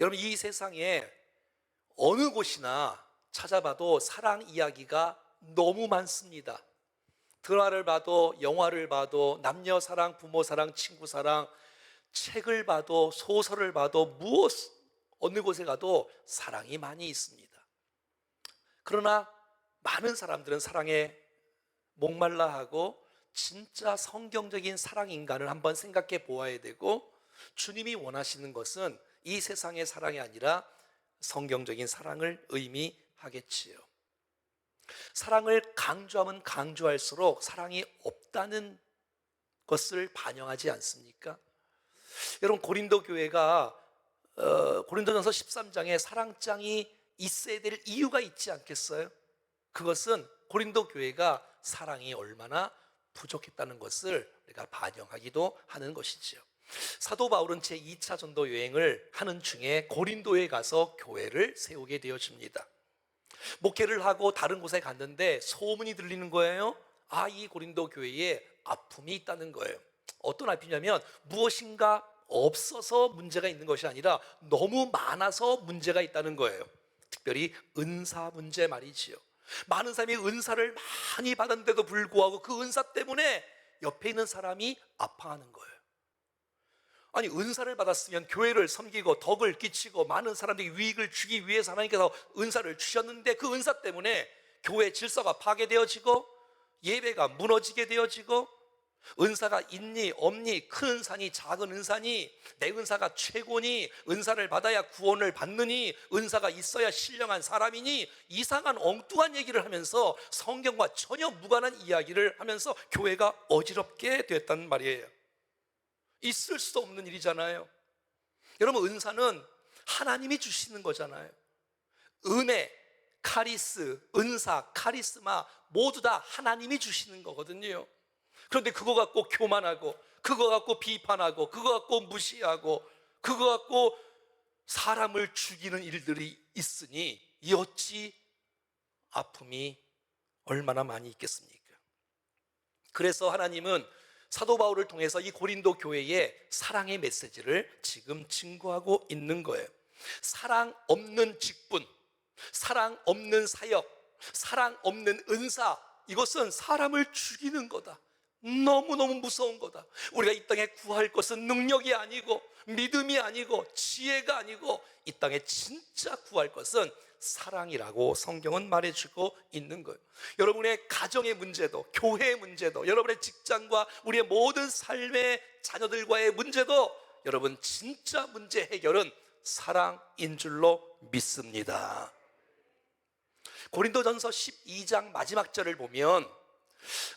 여러분, 이 세상에 어느 곳이나 찾아봐도 사랑 이야기가 너무 많습니다. 드라마를 봐도, 영화를 봐도, 남녀 사랑, 부모 사랑, 친구 사랑, 책을 봐도, 소설을 봐도, 어느 곳에 가도 사랑이 많이 있습니다. 그러나 많은 사람들은 사랑에 목말라 하고 진짜 성경적인 사랑 인간을 한번 생각해 보아야 되고, 주님이 원하시는 것은 이 세상의 사랑이 아니라 성경적인 사랑을 의미하겠지요. 사랑을 강조하면 강조할수록 사랑이 없다는 것을 반영하지 않습니까? 여러분, 고린도 교회가 고린도전서 13장에 사랑장이 있어야 될 이유가 있지 않겠어요? 그것은 고린도 교회가 사랑이 얼마나 부족했다는 것을 우리가 반영하기도 하는 것이지요. 사도 바울은 제2차 전도 여행을 하는 중에 고린도에 가서 교회를 세우게 되어집니다. 목회를 하고 다른 곳에 갔는데 소문이 들리는 거예요. 이 고린도 교회에 아픔이 있다는 거예요. 어떤 아픔이냐면 무엇인가 없어서 문제가 있는 것이 아니라 너무 많아서 문제가 있다는 거예요. 특별히 은사 문제 말이지요. 많은 사람이 은사를 많이 받았는데도 불구하고 그 은사 때문에 옆에 있는 사람이 아파하는 거예요. 아니, 은사를 받았으면 교회를 섬기고 덕을 끼치고 많은 사람들에게 유익을 주기 위해서 하나님께서 은사를 주셨는데, 그 은사 때문에 교회 질서가 파괴되어지고 예배가 무너지게 되어지고, 은사가 있니 없니, 큰 은사니 작은 은사니, 내 은사가 최고니, 은사를 받아야 구원을 받느니, 은사가 있어야 신령한 사람이니, 이상한 엉뚱한 얘기를 하면서 성경과 전혀 무관한 이야기를 하면서 교회가 어지럽게 됐단 말이에요. 있을 수 없는 일이잖아요. 여러분, 은사는 하나님이 주시는 거잖아요. 은혜, 카리스, 은사, 카리스마 모두 다 하나님이 주시는 거거든요. 그런데 그거 갖고 교만하고, 그거 갖고 비판하고, 그거 갖고 무시하고, 그거 갖고 사람을 죽이는 일들이 있으니 이 어찌 아픔이 얼마나 많이 있겠습니까? 그래서 하나님은 사도 바울을 통해서 이 고린도 교회에 사랑의 메시지를 지금 증거하고 있는 거예요. 사랑 없는 직분, 사랑 없는 사역, 사랑 없는 은사, 이것은 사람을 죽이는 거다. 너무너무 무서운 거다. 우리가 이 땅에 구할 것은 능력이 아니고 믿음이 아니고 지혜가 아니고, 이 땅에 진짜 구할 것은 사랑이라고 성경은 말해주고 있는 거예요. 여러분의 가정의 문제도, 교회의 문제도, 여러분의 직장과 우리의 모든 삶의 자녀들과의 문제도, 여러분 진짜 문제 해결은 사랑인 줄로 믿습니다. 고린도전서 12장 마지막 절을 보면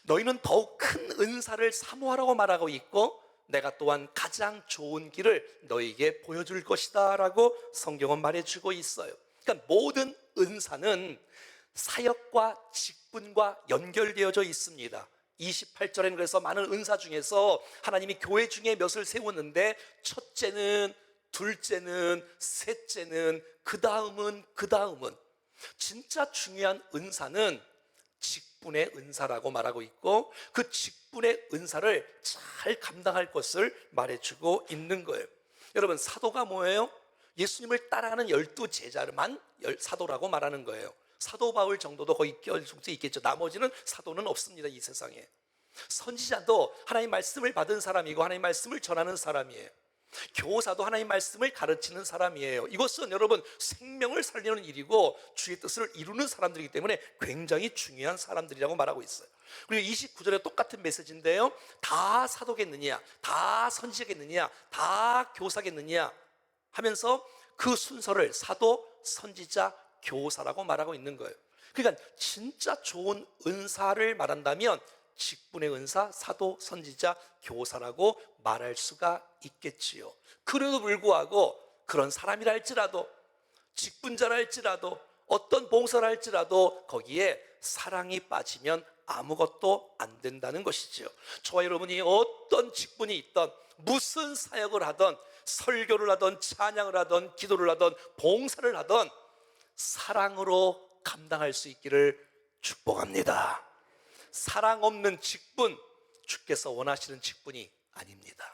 너희는 더욱 큰 은사를 사모하라고 말하고 있고 내가 또한 가장 좋은 길을 너희에게 보여줄 것이다 라고 성경은 말해주고 있어요. 그러니까 모든 은사는 사역과 직분과 연결되어져 있습니다. 28절에는 그래서 많은 은사 중에서 하나님이 교회 중에 몇을 세웠는데, 첫째는, 둘째는, 셋째는, 그 다음은 진짜 중요한 은사는 직분의 은사라고 말하고 있고, 그 직분의 은사를 잘 감당할 것을 말해주고 있는 거예요. 여러분, 사도가 뭐예요? 예수님을 따라가는 12제자만 사도라고 말하는 거예요. 사도 바울 정도도 거의 껴있을 수 있겠죠. 나머지는 사도는 없습니다, 이 세상에. 선지자도 하나님 말씀을 받은 사람이고 하나님 말씀을 전하는 사람이에요. 교사도 하나님 말씀을 가르치는 사람이에요. 이것은 여러분 생명을 살리는 일이고 주의 뜻을 이루는 사람들이기 때문에 굉장히 중요한 사람들이라고 말하고 있어요. 그리고 29절에 똑같은 메시지인데요, 다 사도겠느냐, 다 선지자겠느냐, 다 교사겠느냐 하면서 그 순서를 사도, 선지자, 교사라고 말하고 있는 거예요. 그러니까 진짜 좋은 은사를 말한다면 직분의 은사, 사도, 선지자, 교사라고 말할 수가 있겠지요. 그래도 불구하고 그런 사람이라 할지라도, 직분자라 할지라도, 어떤 봉사를 할지라도 거기에 사랑이 빠지면 아무것도 안 된다는 것이지요. 저와 여러분이 어떤 직분이 있던, 무슨 사역을 하던, 설교를 하던, 찬양을 하던, 기도를 하던, 봉사를 하던 사랑으로 감당할 수 있기를 축복합니다. 사랑 없는 직분, 주께서 원하시는 직분이 아닙니다.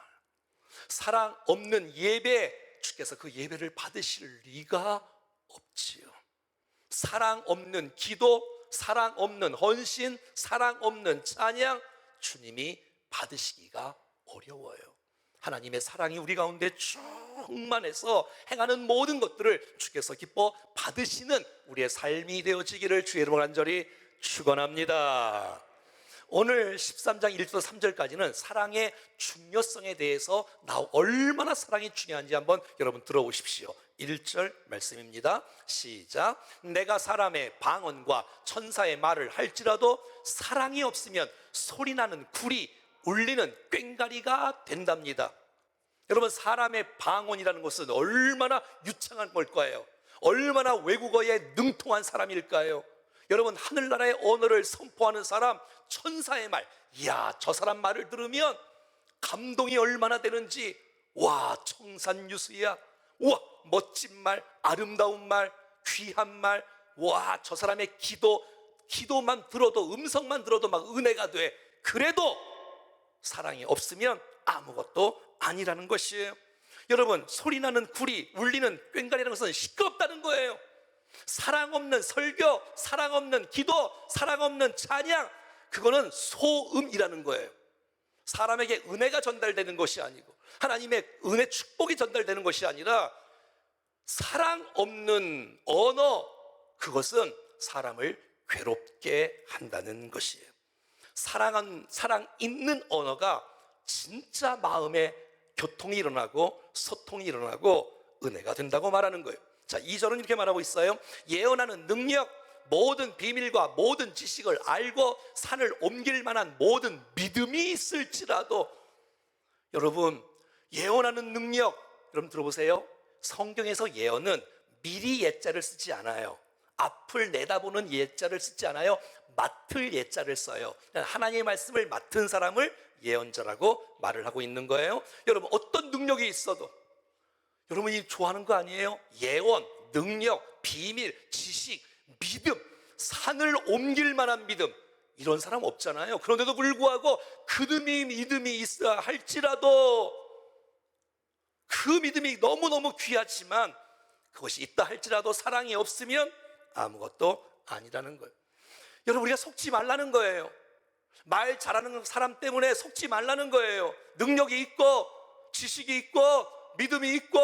사랑 없는 예배, 주께서 주께서 그 예배를 받으실 리가 없지요. 사랑 없는 기도, 사랑 없는 헌신, 사랑 없는 찬양, 주님이 받으시기가 어려워요. 하나님의 사랑이 우리 가운데 충만해서 행하는 모든 것들을 주께서 기뻐 받으시는 우리의 삶이 되어지기를 주의 이름으로 간절히 축원합니다. 오늘 13장 1절 3절까지는 사랑의 중요성에 대해서 얼마나 사랑이 중요한지 한번 여러분 들어보십시오. 1절 말씀입니다. 시작. 내가 사람의 방언과 천사의 말을 할지라도 사랑이 없으면 소리나는 구리, 울리는 꽹과리가 된답니다. 여러분, 사람의 방언이라는 것은 얼마나 유창한 걸까요? 얼마나 외국어에 능통한 사람일까요? 여러분, 하늘나라의 언어를 선포하는 사람, 천사의 말, 이야, 저 사람 말을 들으면 감동이 얼마나 되는지, 와, 청산유수야, 와, 멋진 말, 아름다운 말, 귀한 말, 와, 저 사람의 기도만 들어도, 음성만 들어도 막 은혜가 돼. 그래도 사랑이 없으면 아무것도 아니라는 것이에요. 여러분, 소리나는 구리, 울리는 꽹과리라는 것은 시끄럽다는 거예요. 사랑 없는 설교, 사랑 없는 기도, 사랑 없는 찬양, 그거는 소음이라는 거예요. 사람에게 은혜가 전달되는 것이 아니고 하나님의 은혜 축복이 전달되는 것이 아니라 사랑 없는 언어, 그것은 사람을 괴롭게 한다는 것이에요. 사랑 있는 언어가 진짜 마음에 교통이 일어나고 소통이 일어나고 은혜가 된다고 말하는 거예요. 자, 2절은 이렇게 말하고 있어요. 예언하는 능력, 모든 비밀과 모든 지식을 알고 산을 옮길 만한 모든 믿음이 있을지라도. 여러분, 예언하는 능력, 여러분 들어보세요. 성경에서 예언은 미리 예자를 쓰지 않아요. 앞을 내다보는 예자를 쓰지 않아요. 맡을 예자를 써요. 하나님의 말씀을 맡은 사람을 예언자라고 말을 하고 있는 거예요. 여러분, 어떤 능력이 있어도 여러분이 좋아하는 거 아니에요? 예언, 능력, 비밀, 지식, 믿음, 산을 옮길 만한 믿음, 이런 사람 없잖아요. 그런데도 불구하고 그 믿음이 있어야 할지라도, 그 믿음이 너무너무 귀하지만 그것이 있다 할지라도 사랑이 없으면 아무것도 아니라는 거예요. 여러분, 우리가 속지 말라는 거예요. 말 잘하는 사람 때문에 속지 말라는 거예요. 능력이 있고 지식이 있고 믿음이 있고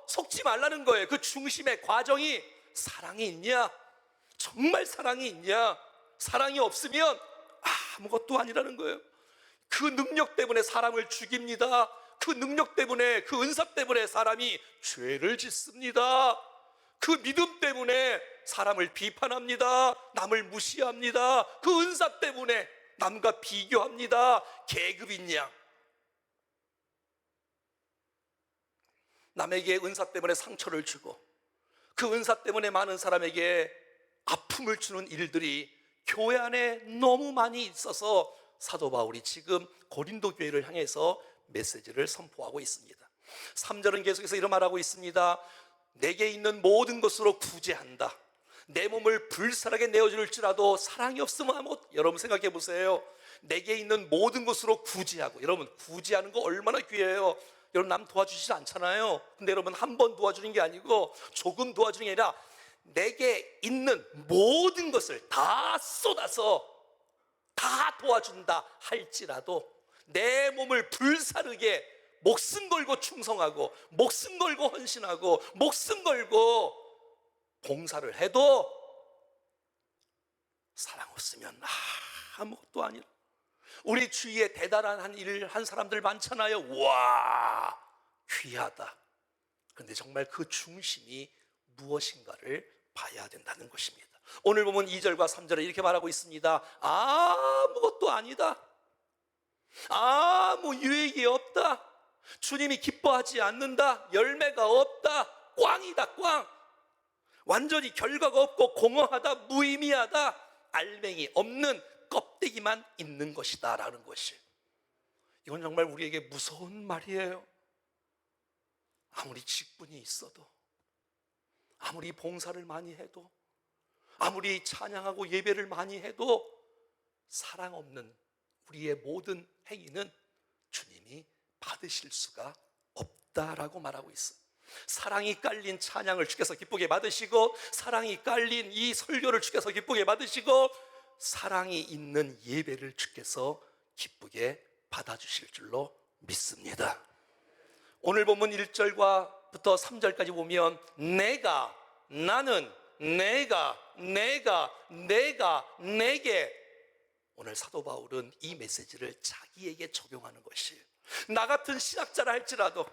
속지 말라는 거예요. 그 중심의 과정이 사랑이 있냐? 정말 사랑이 있냐? 사랑이 없으면 아무것도 아니라는 거예요. 그 능력 때문에 사람을 죽입니다. 그 능력 때문에, 그 은사 때문에 사람이 죄를 짓습니다. 그 믿음 때문에 사람을 비판합니다. 남을 무시합니다. 그 은사 때문에 남과 비교합니다. 계급인 양. 남에게 은사 때문에 상처를 주고 그 은사 때문에 많은 사람에게 아픔을 주는 일들이 교회 안에 너무 많이 있어서 사도 바울이 지금 고린도 교회를 향해서 메시지를 선포하고 있습니다. 3절은 계속해서 이런 말하고 있습니다. 내게 있는 모든 것으로 구제한다. 내 몸을 불살하게 내어줄지라도 사랑이 없으면 아무것도. 여러분 생각해 보세요. 내게 있는 모든 것으로 구제하고. 여러분, 구제하는 거 얼마나 귀해요. 여러분, 남 도와주시지 않잖아요. 근데 여러분, 한 번 도와주는 게 아니고 조금 도와주는 게 아니라 내게 있는 모든 것을 다 쏟아서 다 도와준다 할지라도 내 몸을 불사르게 목숨 걸고 충성하고 목숨 걸고 헌신하고 목숨 걸고 봉사를 해도 사랑 없으면 아무것도 아니라. 우리 주위에 대단한 일을 한 사람들 많잖아요. 와, 귀하다. 그런데 정말 그 중심이 무엇인가를 봐야 된다는 것입니다. 오늘 보면 2절과 3절에 이렇게 말하고 있습니다. 아무것도 아니다. 아무 유익이 없다. 주님이 기뻐하지 않는다. 열매가 없다. 꽝이다, 꽝. 완전히 결과가 없고 공허하다, 무의미하다, 알맹이 없는 껍데기만 있는 것이다 라는 것이, 이건 정말 우리에게 무서운 말이에요. 아무리 직분이 있어도, 아무리 봉사를 많이 해도, 아무리 찬양하고 예배를 많이 해도 사랑 없는 우리의 모든 행위는 주님이 받으실 수가 없다라고 말하고 있어요. 사랑이 깔린 찬양을 주께서 기쁘게 받으시고, 사랑이 깔린 이 설교를 주께서 기쁘게 받으시고, 사랑이 있는 예배를 주께서 기쁘게 받아주실 줄로 믿습니다. 오늘 본문 1절부터 3절까지 보면 나는, 내가, 내게, 오늘 사도 바울은 이 메시지를 자기에게 적용하는 것이에요. 나 같은 신학자라 할지라도,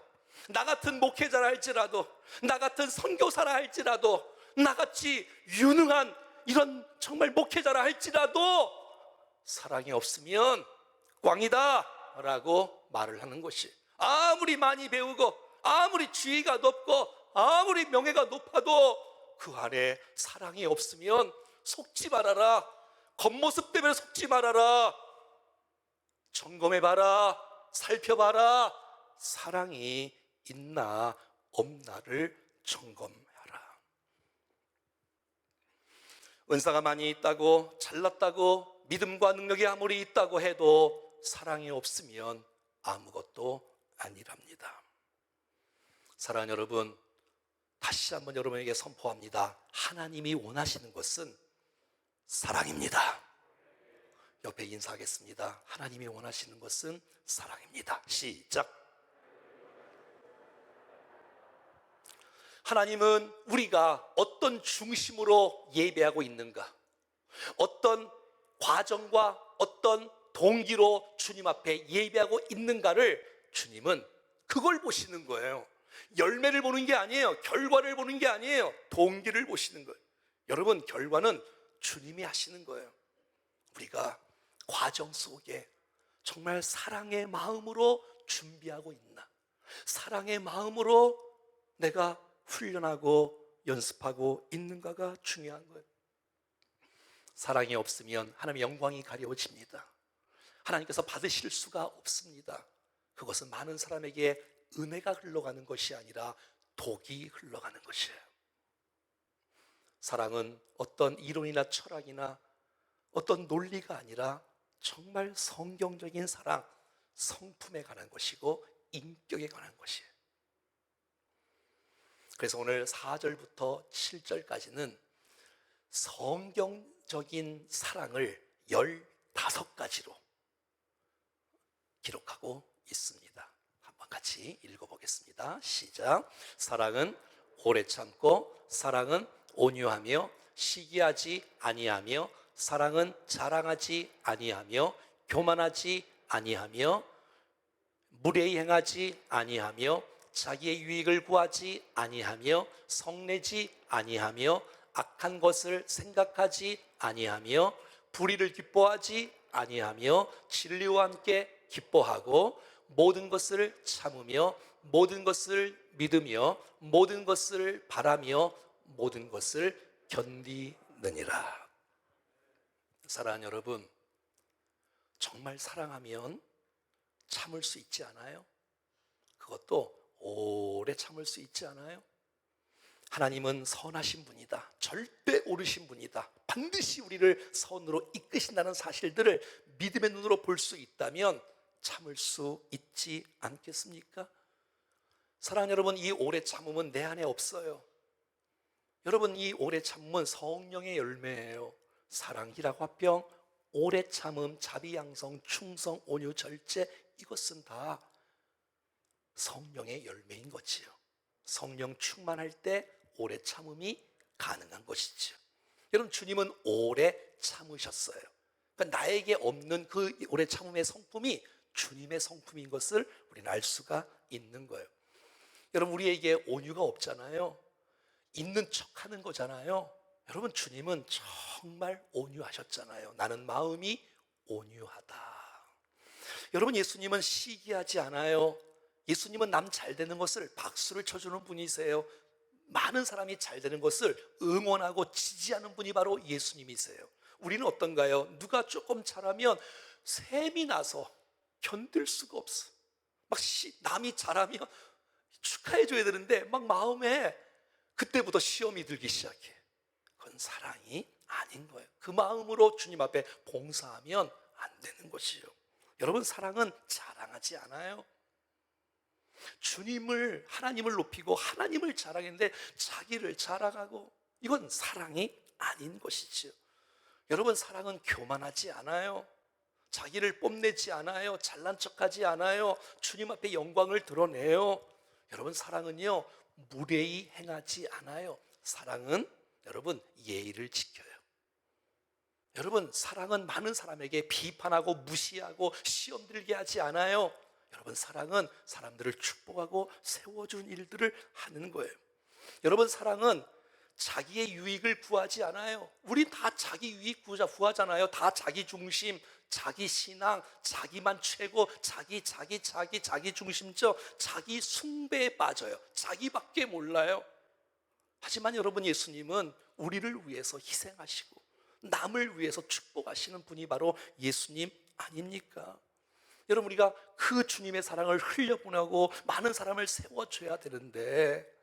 나 같은 목회자라 할지라도, 나 같은 선교사라 할지라도, 나같이 유능한 이런 정말 목회자라 할지라도 사랑이 없으면 꽝이다 라고 말을 하는 것이, 아무리 많이 배우고 아무리 지위가 높고 아무리 명예가 높아도 그 안에 사랑이 없으면 속지 말아라. 겉모습 때문에 속지 말아라. 점검해봐라. 살펴봐라. 사랑이 있나 없나를 점검하라. 은사가 많이 있다고, 잘났다고, 믿음과 능력이 아무리 있다고 해도 사랑이 없으면 아무것도 아니랍니다. 사랑하는 여러분, 다시 한번 여러분에게 선포합니다. 하나님이 원하시는 것은 사랑입니다. 옆에 인사하겠습니다. 하나님이 원하시는 것은 사랑입니다. 시작. 하나님은 우리가 어떤 중심으로 예배하고 있는가, 어떤 과정과 어떤 동기로 주님 앞에 예배하고 있는가를 주님은 그걸 보시는 거예요. 열매를 보는 게 아니에요. 결과를 보는 게 아니에요. 동기를 보시는 거예요. 여러분, 결과는 주님이 하시는 거예요. 우리가 과정 속에 정말 사랑의 마음으로 준비하고 있나, 사랑의 마음으로 내가 훈련하고 연습하고 있는가가 중요한 거예요. 사랑이 없으면 하나님의 영광이 가려워집니다. 하나님께서 받으실 수가 없습니다. 그것은 많은 사람에게 은혜가 흘러가는 것이 아니라 독이 흘러가는 것이에요. 사랑은 어떤 이론이나 철학이나 어떤 논리가 아니라 정말 성경적인 사랑, 성품에 관한 것이고 인격에 관한 것이에요. 그래서 오늘 4절부터 7절까지는 성경적인 사랑을 15가지로 기록하고 있습니다. 한번 같이 읽어보겠습니다. 시작. 사랑은 오래 참고, 사랑은 온유하며, 시기하지 아니하며, 사랑은 자랑하지 아니하며, 교만하지 아니하며, 무례히 행하지 아니하며, 자기의 유익을 구하지 아니하며, 성내지 아니하며, 악한 것을 생각하지 아니하며, 불의를 기뻐하지 아니하며, 진리와 함께 기뻐하고, 모든 것을 참으며, 모든 것을 믿으며, 모든 것을 바라며, 모든 것을 견디느니라. 사랑하는 여러분, 정말 사랑하면 참을 수 있지 않아요? 그것도 오래 참을 수 있지 않아요? 하나님은 선하신 분이다, 절대 옳으신 분이다, 반드시 우리를 선으로 이끄신다는 사실들을 믿음의 눈으로 볼 수 있다면 참을 수 있지 않겠습니까? 사랑하는 여러분, 이 오래 참음은 내 안에 없어요. 여러분, 이 오래 참음은 성령의 열매예요. 사랑, 희락, 화평, 오래 참음, 자비, 양성, 충성, 온유, 절제, 이것은 다 성령의 열매인 거지요. 성령 충만할 때 오래 참음이 가능한 것이죠. 여러분, 주님은 오래 참으셨어요. 그러니까 나에게 없는 그 오래 참음의 성품이 주님의 성품인 것을 우리는 알 수가 있는 거예요. 여러분, 우리에게 온유가 없잖아요. 있는 척 하는 거잖아요. 여러분, 주님은 정말 온유하셨잖아요. 나는 마음이 온유하다. 여러분, 예수님은 시기하지 않아요. 예수님은 남 잘 되는 것을 박수를 쳐주는 분이세요. 많은 사람이 잘 되는 것을 응원하고 지지하는 분이 바로 예수님이세요. 우리는 어떤가요? 누가 조금 잘하면 샘이 나서 견딜 수가 없어. 막 남이 잘하면 축하해줘야 되는데 막 마음에 그때부터 시험이 들기 시작해. 그건 사랑이 아닌 거예요. 그 마음으로 주님 앞에 봉사하면 안 되는 것이요. 여러분, 사랑은 자랑하지 않아요. 주님을, 하나님을 높이고 하나님을 자랑했는데 자기를 자랑하고, 이건 사랑이 아닌 것이지요. 여러분, 사랑은 교만하지 않아요. 자기를 뽐내지 않아요. 잘난 척하지 않아요. 주님 앞에 영광을 드러내요. 여러분, 사랑은요, 무례히 행하지 않아요. 사랑은 여러분, 예의를 지켜요. 여러분, 사랑은 많은 사람에게 비판하고 무시하고 시험 들게 하지 않아요. 여러분, 사랑은 사람들을 축복하고 세워준 일들을 하는 거예요. 여러분, 사랑은 자기의 유익을 구하지 않아요. 우린 다 자기 유익 구하잖아요. 다 자기 중심, 자기 신앙, 자기만 최고, 자기 중심적, 자기 숭배에 빠져요. 자기밖에 몰라요. 하지만 여러분, 예수님은 우리를 위해서 희생하시고 남을 위해서 축복하시는 분이 바로 예수님 아닙니까? 여러분, 우리가 그 주님의 사랑을 흘려보내고 많은 사람을 세워줘야 되는데,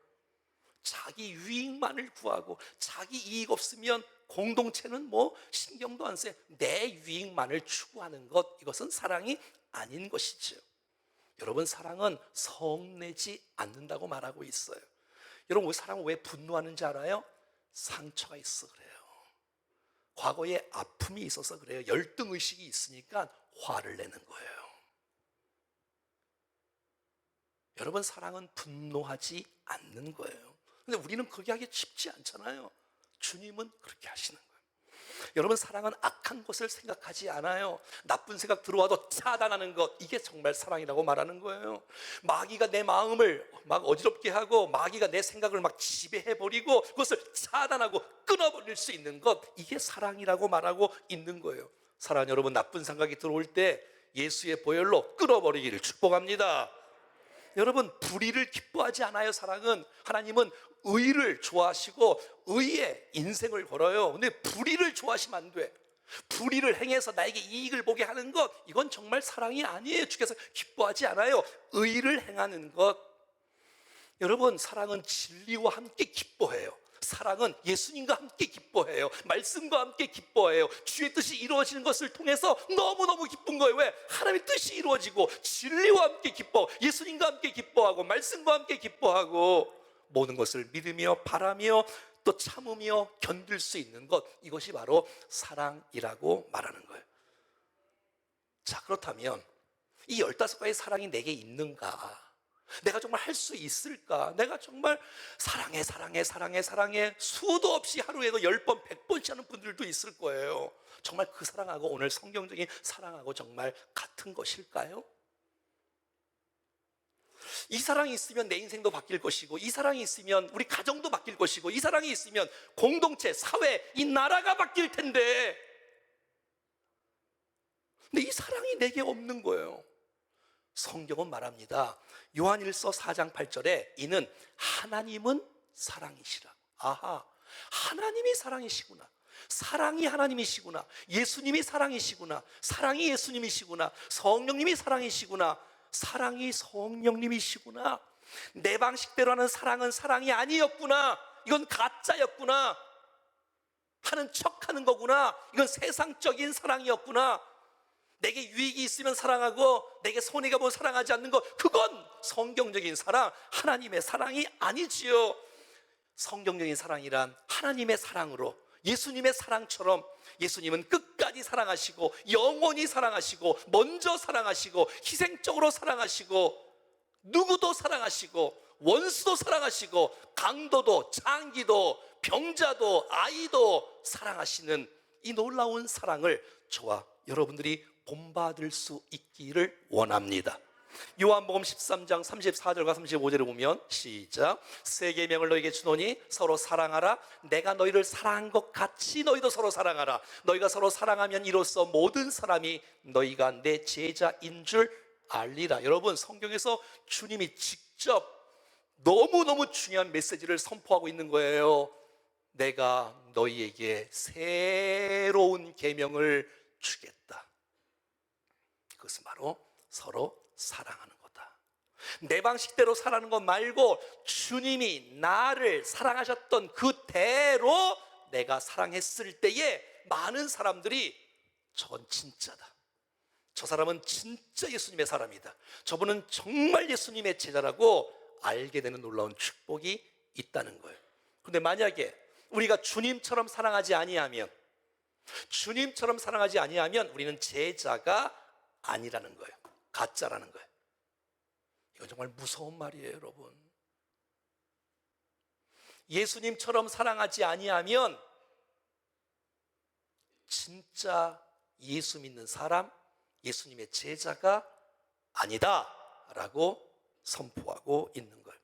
자기 유익만을 구하고 자기 이익 없으면 공동체는 뭐 신경도 안 써요. 내 유익만을 추구하는 것, 이것은 사랑이 아닌 것이죠. 여러분, 사랑은 성내지 않는다고 말하고 있어요. 여러분, 우리 사랑은 왜 분노하는지 알아요? 상처가 있어 그래요. 과거에 아픔이 있어서 그래요. 열등의식이 있으니까 화를 내는 거예요. 여러분, 사랑은 분노하지 않는 거예요. 근데 우리는 그렇게 하기 쉽지 않잖아요. 주님은 그렇게 하시는 거예요. 여러분, 사랑은 악한 것을 생각하지 않아요. 나쁜 생각 들어와도 차단하는 것, 이게 정말 사랑이라고 말하는 거예요. 마귀가 내 마음을 막 어지럽게 하고 마귀가 내 생각을 막 지배해버리고 그것을 차단하고 끊어버릴 수 있는 것, 이게 사랑이라고 말하고 있는 거예요. 사랑하는 여러분, 나쁜 생각이 들어올 때 예수의 보혈로 끊어버리기를 축복합니다. 여러분, 불의를 기뻐하지 않아요. 사랑은, 하나님은 의를 좋아하시고 의의 인생을 걸어요. 근데 불의를 좋아하시면 안 돼. 불의를 행해서 나에게 이익을 보게 하는 것, 이건 정말 사랑이 아니에요. 주께서 기뻐하지 않아요. 의를 행하는 것. 여러분, 사랑은 진리와 함께 기뻐해요. 사랑은 예수님과 함께 기뻐해요. 말씀과 함께 기뻐해요. 주의 뜻이 이루어지는 것을 통해서 너무너무 기쁜 거예요. 왜? 하나님의 뜻이 이루어지고 진리와 함께 기뻐, 예수님과 함께 기뻐하고 말씀과 함께 기뻐하고 모든 것을 믿으며 바라며 또 참으며 견딜 수 있는 것, 이것이 바로 사랑이라고 말하는 거예요. 자, 그렇다면 이 15가지의 사랑이 내게 있는가? 내가 정말 할 수 있을까? 내가 정말 사랑해 수도 없이 하루에도 10번 100번씩 하는 분들도 있을 거예요. 정말 그 사랑하고 오늘 성경적인 사랑하고 정말 같은 것일까요? 이 사랑이 있으면 내 인생도 바뀔 것이고, 이 사랑이 있으면 우리 가정도 바뀔 것이고, 이 사랑이 있으면 공동체, 사회, 이 나라가 바뀔 텐데, 근데 이 사랑이 내게 없는 거예요. 성경은 말합니다. 요한일서 4장 8절에 이는 하나님은 사랑이시라. 아하, 하나님이 사랑이시구나. 사랑이 하나님이시구나. 예수님이 사랑이시구나. 사랑이 예수님이시구나. 성령님이 사랑이시구나. 사랑이 성령님이시구나. 내 방식대로 하는 사랑은 사랑이 아니었구나. 이건 가짜였구나. 하는 척하는 거구나. 이건 세상적인 사랑이었구나. 내게 유익이 있으면 사랑하고 내게 손해가 뭐 사랑하지 않는 것, 그건 성경적인 사랑, 하나님의 사랑이 아니지요. 성경적인 사랑이란 하나님의 사랑으로, 예수님의 사랑처럼 예수님은 끝까지 사랑하시고 영원히 사랑하시고 먼저 사랑하시고 희생적으로 사랑하시고 누구도 사랑하시고 원수도 사랑하시고 강도도 장기도 병자도 아이도 사랑하시는 이 놀라운 사랑을 저와 여러분들이 본받을 수 있기를 원합니다. 요한복음 13장 34절과 35절을 보면 시작. 새 계명을 너에게 주노니 서로 사랑하라. 내가 너희를 사랑한 것 같이 너희도 서로 사랑하라. 너희가 서로 사랑하면 이로써 모든 사람이 너희가 내 제자인 줄 알리라. 여러분, 성경에서 주님이 직접 너무너무 중요한 메시지를 선포하고 있는 거예요. 내가 너희에게 새로운 계명을 주겠다. 그것은 바로 서로 사랑하는 거다. 내 방식대로 살아가는 것 말고 주님이 나를 사랑하셨던 그대로 내가 사랑했을 때에 많은 사람들이 저건 진짜다, 저 사람은 진짜 예수님의 사람이다, 저분은 정말 예수님의 제자라고 알게 되는 놀라운 축복이 있다는 거예요. 그런데 만약에 우리가 주님처럼 사랑하지 아니하면, 주님처럼 사랑하지 아니하면 우리는 제자가 아니라는 거예요. 가짜라는 거예요. 이건 정말 무서운 말이에요, 여러분. 예수님처럼 사랑하지 아니하면 진짜 예수 믿는 사람, 예수님의 제자가 아니다라고 선포하고 있는 거예요.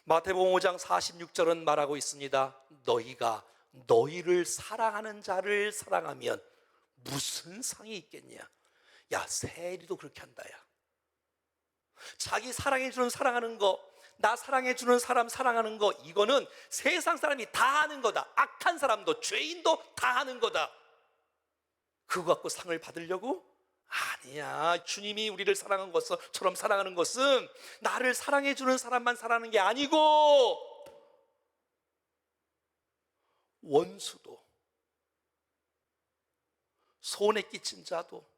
마태복음 5장 46절은 말하고 있습니다. 너희가 너희를 사랑하는 자를 사랑하면 무슨 상이 있겠냐. 야, 세리도 그렇게 한다. 야, 자기 사랑해주는 사랑하는 거, 나 사랑해주는 사람 사랑하는 거, 이거는 세상 사람이 다 하는 거다. 악한 사람도 죄인도 다 하는 거다. 그거 갖고 상을 받으려고? 아니야. 주님이 우리를 사랑한 것처럼 사랑하는 것은 나를 사랑해주는 사람만 사랑하는 게 아니고, 원수도, 손해 끼친 자도,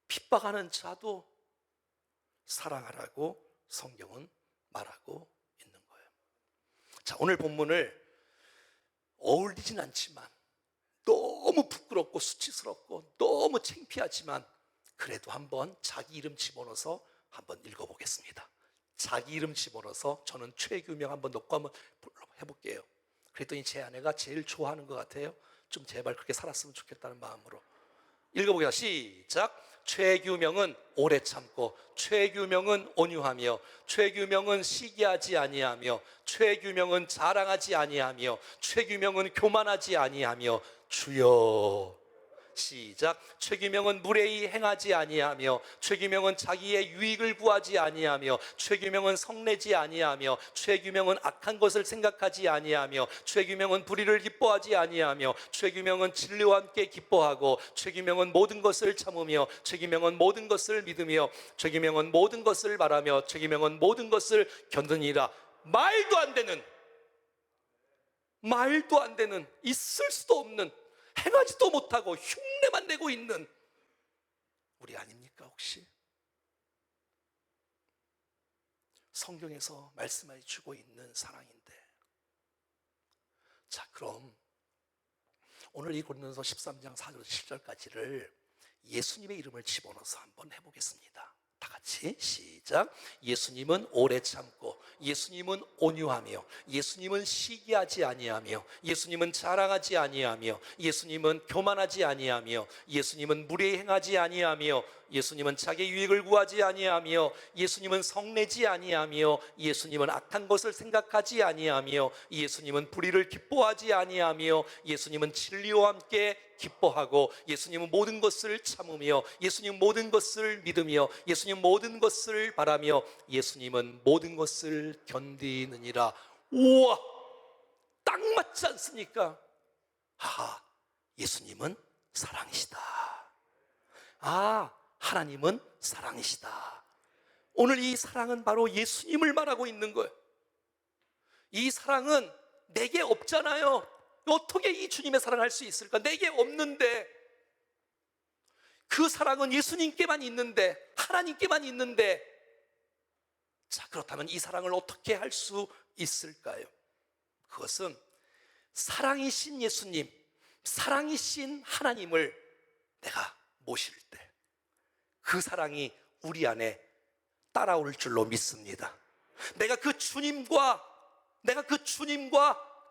핍박하는 자도 사랑하라고 성경은 말하고 있는 거예요. 자, 오늘 본문을 어울리진 않지만, 너무 부끄럽고 수치스럽고 너무 창피하지만 그래도 한번 자기 이름 집어넣어서 한번 읽어보겠습니다. 자기 이름 집어넣어서 저는 최규명 한번 넣고 한번 해볼게요. 그랬더니 제 아내가 제일 좋아하는 것 같아요. 좀 제발 그렇게 살았으면 좋겠다는 마음으로 읽어보겠습니다. 시작. 최규명은 오래 참고, 최규명은 온유하며, 최규명은 시기하지 아니하며, 최규명은 자랑하지 아니하며, 최규명은 교만하지 아니하며, 주여. 시작. 최규명은 무례히 행하지 아니하며, 최규명은 자기의 유익을 구하지 아니하며, 최규명은 성내지 아니하며, 최규명은 악한 것을 생각하지 아니하며, 최규명은 불의를 기뻐하지 아니하며, 최규명은 진리와 함께 기뻐하고, 최규명은 모든 것을 참으며, 최규명은 모든 것을 믿으며, 최규명은 모든 것을 바라며, 최규명은 모든 것을 견디니라. 말도 안 되는, 있을 수도 없는, 행하지도 못하고 흉내만 내고 있는 우리 아닙니까 혹시? 성경에서 말씀해 주고 있는 사랑인데. 자, 그럼 오늘 이 고린도서 13장 4절 7절까지를 예수님의 이름을 집어넣어서 한번 해보겠습니다. 다 같이 시작. 예수님은 오래 참고, 예수님은 온유하며, 예수님은 시기하지 아니하며, 예수님은 자랑하지 아니하며, 예수님은 교만하지 아니하며, 예수님은 무례히 행하지 아니하며, 예수님은 자기 유익을 구하지 아니하며, 예수님은 성내지 아니하며, 예수님은 악한 것을 생각하지 아니하며, 예수님은 불의를 기뻐하지 아니하며, 예수님은 진리와 함께 기뻐하고, 예수님은 모든 것을 참으며, 예수님은 모든 것을 믿으며, 예수님은 모든 것을 바라며, 예수님은 모든 것을 견디느니라. 우와, 딱 맞지 않습니까? 아, 예수님은 사랑이시다. 아, 하나님은 사랑이시다. 오늘 이 사랑은 바로 예수님을 말하고 있는 거예요. 이 사랑은 내게 없잖아요. 어떻게 이 주님의 사랑을 할 수 있을까? 내게 없는데. 그 사랑은 예수님께만 있는데, 하나님께만 있는데, 자, 그렇다면 이 사랑을 어떻게 할 수 있을까요? 그것은 사랑이신 예수님, 사랑이신 하나님을 내가 모실 때 그 사랑이 우리 안에 따라올 줄로 믿습니다. 내가 그 주님과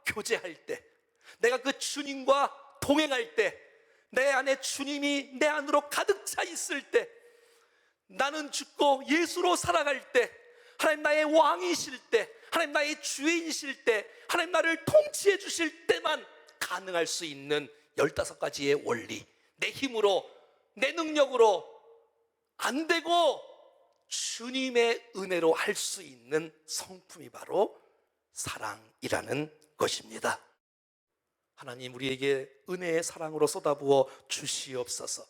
교제할 때, 내가 그 주님과 동행할 때, 내 안에 주님이 내 안으로 가득 차 있을 때, 나는 죽고 예수로 살아갈 때, 하나님 나의 왕이실 때, 하나님 나의 주인이실 때, 하나님 나를 통치해 주실 때만 가능할 수 있는 15가지의 원리, 내 힘으로, 내 능력으로 안 되고 주님의 은혜로 할 수 있는 성품이 바로 사랑이라는 것입니다. 하나님, 우리에게 은혜의 사랑으로 쏟아부어 주시옵소서.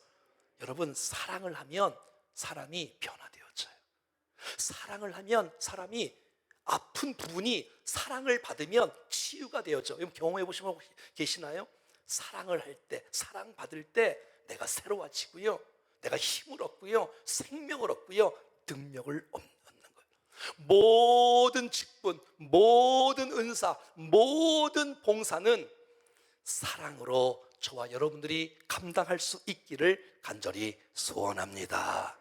여러분, 사랑을 하면 사람이 변화되어져요. 사랑을 하면 사람이 아픈 부분이 사랑을 받으면 치유가 되어져. 여러분, 경험해 보신 분 계시나요? 사랑을 할 때, 사랑받을 때 내가 새로워지고요, 내가 힘을 얻고요, 생명을 얻고요, 능력을 얻는 거예요. 모든 직분, 모든 은사, 모든 봉사는 사랑으로 저와 여러분들이 감당할 수 있기를 간절히 소원합니다.